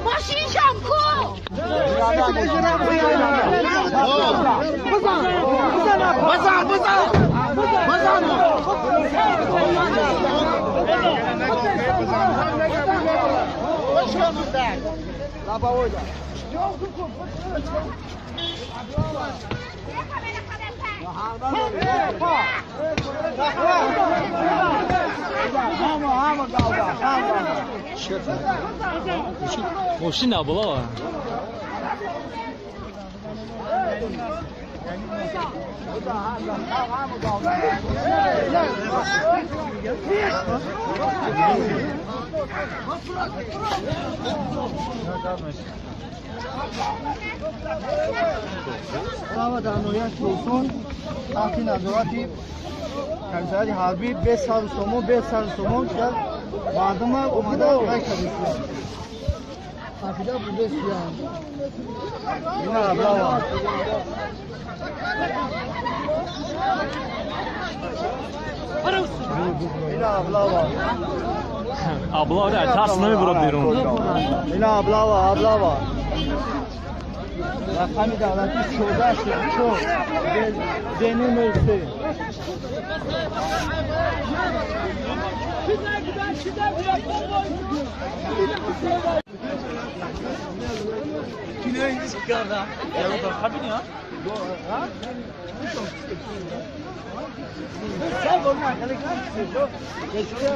ماشین شامکو ماشین نبولا و در نهایت روسون تحت نظارتی کمیسریت حربی 20,000 سومون 20,000 سومون که مردم اومده رای کردید افیده بوده سیان این ابلاوا این ابلاوا ابلا نه ترس نمیبره بیرون این ابلاوا رقم دولتی 14 چون دنی مرسی Yine çıkardı. Ya da kadın ya. Sen olma, gelecek yok. Geçiyor.